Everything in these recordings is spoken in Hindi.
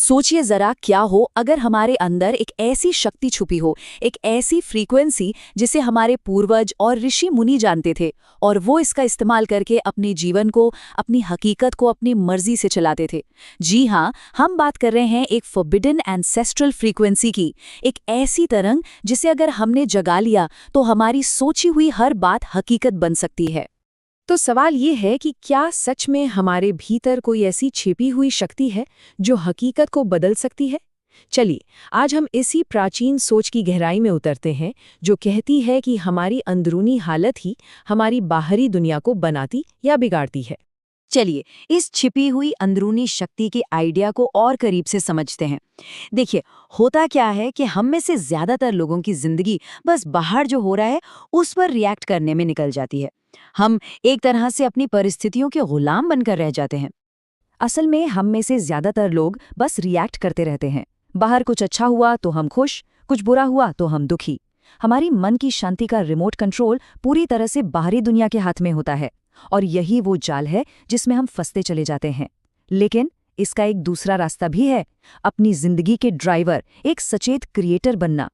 सोचिए जरा क्या हो अगर हमारे अंदर एक ऐसी शक्ति छुपी हो, एक ऐसी फ्रीक्वेंसी जिसे हमारे पूर्वज और ऋषि मुनि जानते थे और वो इसका इस्तेमाल करके अपने जीवन को, अपनी हकीकत को अपनी मर्जी से चलाते थे। जी हाँ, हम बात कर रहे हैं एक फॉरबिडन एंसेस्ट्रल फ्रीक्वेंसी की, एक ऐसी तरंग जिसे अगर हमने जगा लिया तो हमारी सोची हुई हर बात हकीकत बन सकती है। तो सवाल ये है कि क्या सच में हमारे भीतर कोई ऐसी छिपी हुई शक्ति है जो हकीकत को बदल सकती है? चलिए, आज हम इसी प्राचीन सोच की गहराई में उतरते हैं जो कहती है कि हमारी अंदरूनी हालत ही हमारी बाहरी दुनिया को बनाती या बिगाड़ती है। चलिए, इस छिपी हुई अंदरूनी शक्ति के आइडिया को और करीब से समझते हैं। देखिए, होता क्या है कि हम में से ज्यादातर लोगों की जिंदगी बस बाहर जो हो रहा है उस पर रिएक्ट करने में निकल जाती है। हम एक तरह से अपनी परिस्थितियों के गुलाम बनकर रह जाते हैं। असल में हम में से ज्यादातर लोग बस रिएक्ट करते रहते हैं। बाहर कुछ अच्छा हुआ तो हम खुश, कुछ बुरा हुआ तो हम दुखी। हमारी मन की शांति का रिमोट कंट्रोल पूरी तरह से बाहरी दुनिया के हाथ में होता है और यही वो जाल है जिसमें हम फंसते चले जाते हैं। लेकिन इसका एक दूसरा रास्ता भी है, अपनी जिंदगी के ड्राइवर, एक सचेत क्रिएटर बनना।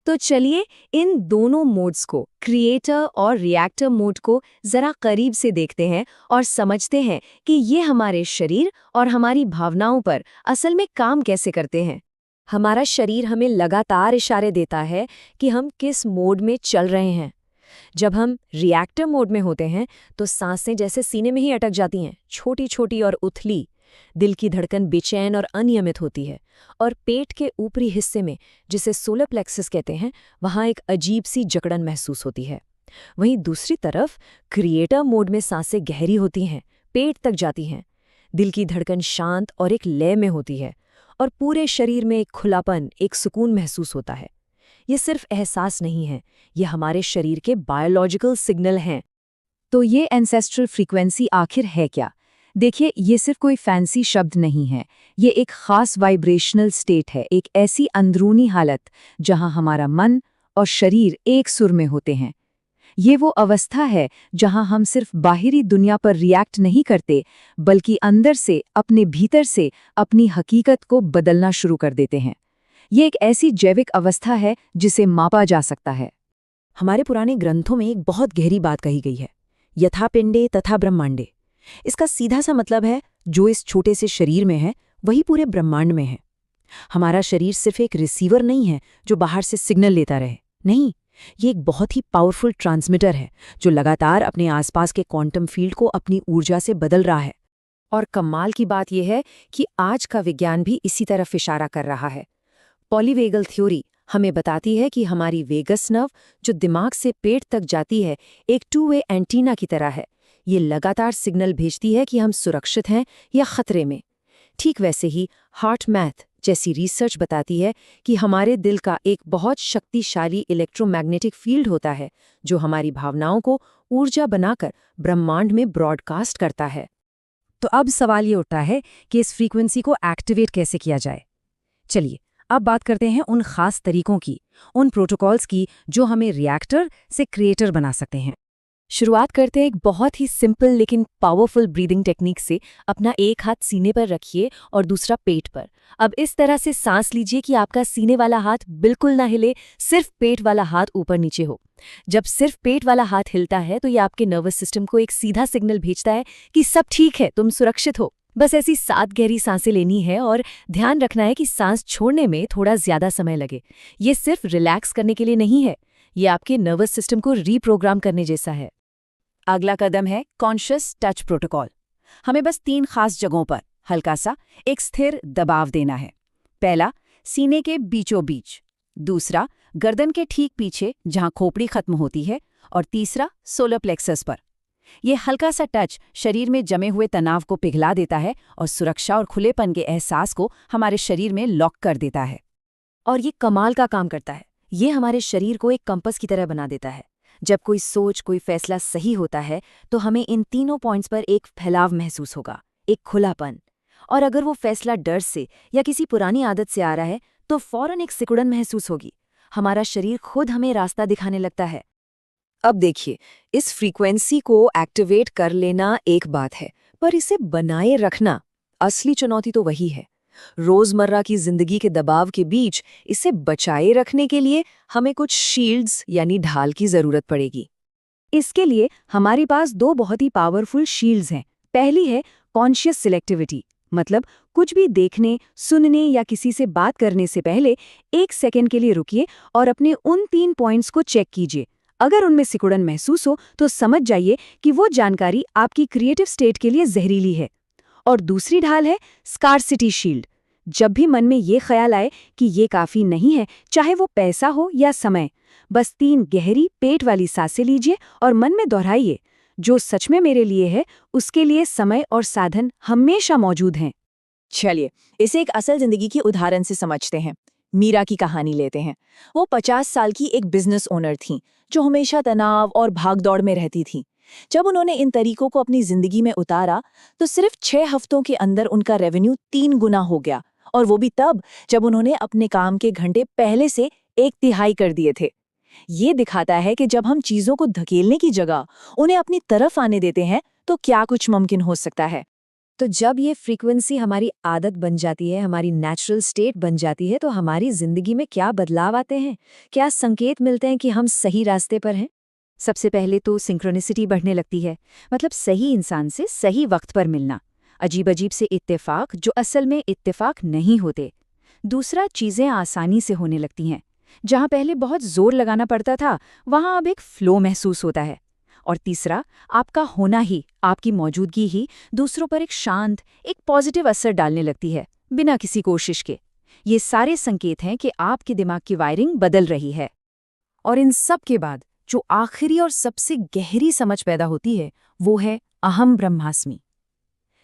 तो चलिए इन दोनों मोड्स को, क्रिएटर और रिएक्टर मोड को जरा करीब से देखते हैं और समझते हैं कि ये हमारे शरीर और हमारी भावनाओं पर असल में काम कैसे करते हैं। हमारा शरीर हमें लगातार इशारे देता है कि हम किस मोड में चल रहे हैं। जब हम रिएक्टर मोड में होते हैं तो सांसें जैसे सीने में ही अटक जाती हैं, छोटी छोटी और उथली। दिल की धड़कन बेचैन और अनियमित होती है और पेट के ऊपरी हिस्से में, जिसे सोलर प्लेक्सस कहते हैं, वहाँ एक अजीब सी जकड़न महसूस होती है। वहीं दूसरी तरफ क्रिएटर मोड में सांसें गहरी होती हैं, पेट तक जाती हैं। दिल की धड़कन शांत और एक लय में होती है और पूरे शरीर में एक खुलापन, एक सुकून महसूस होता है। ये सिर्फ एहसास नहीं है, ये हमारे शरीर के बायोलॉजिकल सिग्नल हैं। तो ये एंसेस्ट्रल फ्रीक्वेंसी आखिर है क्या? देखिए, ये सिर्फ कोई फैंसी शब्द नहीं है। ये एक खास वाइब्रेशनल स्टेट है, एक ऐसी अंदरूनी हालत जहां हमारा मन और शरीर एक सुर में होते हैं। ये वो अवस्था है जहां हम सिर्फ बाहरी दुनिया पर रिएक्ट नहीं करते, बल्कि अंदर से, अपने भीतर से अपनी हकीकत को बदलना शुरू कर देते हैं। ये एक ऐसी जैविक अवस्था है जिसे मापा जा सकता है। हमारे पुराने ग्रंथों में एक बहुत गहरी बात कही गई है, यथा पिंडे तथा ब्रह्मांडे। इसका सीधा सा मतलब है, जो इस छोटे से शरीर में है वही पूरे ब्रह्मांड में है। हमारा शरीर सिर्फ एक रिसीवर नहीं है जो बाहर से सिग्नल लेता रहे। नहीं, ये एक बहुत ही पावरफुल ट्रांसमीटर है जो लगातार अपने आसपास के क्वांटम फील्ड को अपनी ऊर्जा से बदल रहा है। और कमाल की बात यह है कि आज का विज्ञान भी इसी तरफ इशारा कर रहा है। पॉलीवेगल थ्योरी हमें बताती है कि हमारी वेगस नर्व, जो दिमाग से पेट तक जाती है, एक टू वे एंटीना की तरह है। ये लगातार सिग्नल भेजती है कि हम सुरक्षित हैं या खतरे में। ठीक वैसे ही हार्ट मैथ जैसी रिसर्च बताती है कि हमारे दिल का एक बहुत शक्तिशाली इलेक्ट्रोमैग्नेटिक फील्ड होता है जो हमारी भावनाओं को ऊर्जा बनाकर ब्रह्मांड में ब्रॉडकास्ट करता है। तो अब सवाल ये उठता है कि इस फ्रीक्वेंसी को एक्टिवेट कैसे किया जाए। चलिए, अब बात करते हैं उन खास तरीकों की, उन प्रोटोकॉल्स की जो हमें रिएक्टर से क्रिएटर बना सकते हैं। शुरुआत करते हैं एक बहुत ही सिंपल लेकिन पावरफुल ब्रीदिंग टेक्निक से। अपना एक हाथ सीने पर रखिए और दूसरा पेट पर। अब इस तरह से सांस लीजिए कि आपका सीने वाला हाथ बिल्कुल ना हिले, सिर्फ पेट वाला हाथ ऊपर नीचे हो। जब सिर्फ पेट वाला हाथ हिलता है तो ये आपके नर्वस सिस्टम को एक सीधा सिग्नल भेजता है कि सब ठीक है, तुम सुरक्षित हो। बस ऐसी 7 गहरी सांसें लेनी है और ध्यान रखना है कि सांस छोड़ने में थोड़ा ज्यादा समय लगे। ये सिर्फ रिलैक्स करने के लिए नहीं है, ये आपके नर्वस सिस्टम को रीप्रोग्राम करने जैसा है। अगला कदम है कॉन्शियस टच प्रोटोकॉल। हमें बस 3 खास जगहों पर हल्का सा एक स्थिर दबाव देना है। पहला, सीने के बीचों बीच। दूसरा, गर्दन के ठीक पीछे जहां खोपड़ी खत्म होती है। और तीसरा, सोलर प्लेक्सस पर। यह हल्का सा टच शरीर में जमे हुए तनाव को पिघला देता है और सुरक्षा और खुलेपन के एहसास को हमारे शरीर में लॉक कर देता है। और ये कमाल का काम करता है। ये हमारे शरीर को एक कंपास की तरह बना देता है। जब कोई सोच, कोई फैसला सही होता है तो हमें इन तीनों पॉइंट्स पर एक फैलाव महसूस होगा, एक खुलापन। और अगर वो फैसला डर से या किसी पुरानी आदत से आ रहा है तो फौरन एक सिकुड़न महसूस होगी। हमारा शरीर खुद हमें रास्ता दिखाने लगता है। अब देखिए, इस फ्रीक्वेंसी को एक्टिवेट कर लेना एक बात है, पर इसे बनाए रखना असली चुनौती तो वही है। रोजमर्रा की जिंदगी के दबाव के बीच इसे बचाए रखने के लिए हमें कुछ शील्ड्स यानी ढाल की जरूरत पड़ेगी। इसके लिए हमारे पास दो बहुत ही पावरफुल शील्ड्स हैं। पहली है कॉन्शियस सिलेक्टिविटी, मतलब कुछ भी देखने, सुनने या किसी से बात करने से पहले 1 सेकंड के लिए रुकिए और अपने उन 3 पॉइंट्स को चेक कीजिए। अगर उनमें सिकुड़न महसूस हो तो समझ जाइए कि वो जानकारी आपकी क्रिएटिव स्टेट के लिए जहरीली है। और दूसरी ढाल है स्कार्सिटी शील्ड। जब भी मन में ये ख्याल आए कि ये काफी नहीं है, चाहे वो पैसा हो या समय, बस 3 गहरी पेट वाली सांसें लीजिए और मन में दोहराइए, जो सच में मेरे लिए है उसके लिए समय और साधन हमेशा मौजूद हैं। चलिए, इसे एक असल जिंदगी की उदाहरण से समझते हैं। मीरा की कहानी लेते हैं। वो 50 साल की एक बिजनेस ओनर थीं, जो हमेशा तनाव और भागदौड़ में रहती थीं। जब उन्होंने इन तरीकों को अपनी जिंदगी में उतारा, तो सिर्फ 6 हफ्तों के अंदर उनका रेवेन्यू 3 गुना हो गया, और वो भी तब जब उन्होंने अपने काम के घंटे पहले से 1/3 कर दिए थे। ये दिखाता है कि जब हम चीजों को धकेलने की जगह उन्हें अपनी तरफ आने देते हैं, तो क्या कुछ मुमकिन हो सकता है। तो जब ये फ्रीक्वेंसी हमारी आदत बन जाती है, हमारी नेचुरल स्टेट बन जाती है, तो हमारी जिंदगी में क्या बदलाव आते हैं, क्या संकेत मिलते हैं कि हम सही रास्ते पर हैं? सबसे पहले तो सिंक्रोनिसिटी बढ़ने लगती है, मतलब सही इंसान से सही वक्त पर मिलना, अजीब अजीब से इत्तेफाक जो असल में इत्तेफाक नहीं होते। दूसरा, चीजें आसानी से होने लगती हैं। जहां पहले बहुत जोर लगाना पड़ता था, वहां अब एक फ्लो महसूस होता है। और तीसरा, आपका होना ही, आपकी मौजूदगी ही दूसरों पर एक शांत, एक पॉजिटिव असर डालने लगती है, बिना किसी कोशिश के। ये सारे संकेत हैं कि आपके दिमाग की वायरिंग बदल रही है। और इन सब के बाद जो आखिरी और सबसे गहरी समझ पैदा होती है, वो है अहम ब्रह्मास्मि।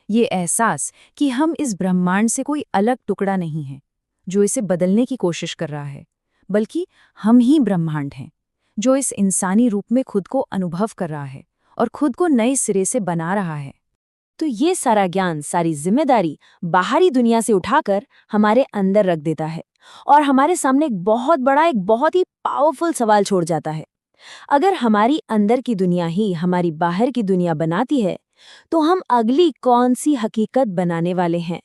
ये एहसास कि हम इस ब्रह्मांड से कोई अलग टुकड़ा नहीं है, जो इसे बदलने की कोशिश कर रहा है, बल्कि हम ही ब्रह्मांड हैं, जो इस इंसानी रूप में खुद को अनुभव कर रहा है और खुद को नए सिरे से बना रहा है। तो ये सारा ज्ञान, सारी जिम्मेदारी बाहरी दुनिया से उठाकर हमारे अंदर रख देता है, और हमारे सामने एक बहुत ही पावरफुल सवाल छोड़ जाता है। अगर हमारी अंदर की दुनिया ही हमारी बाहर की दुनिया बनाती है, तो हम अगली कौन सी हकीकत बनाने वाले हैं?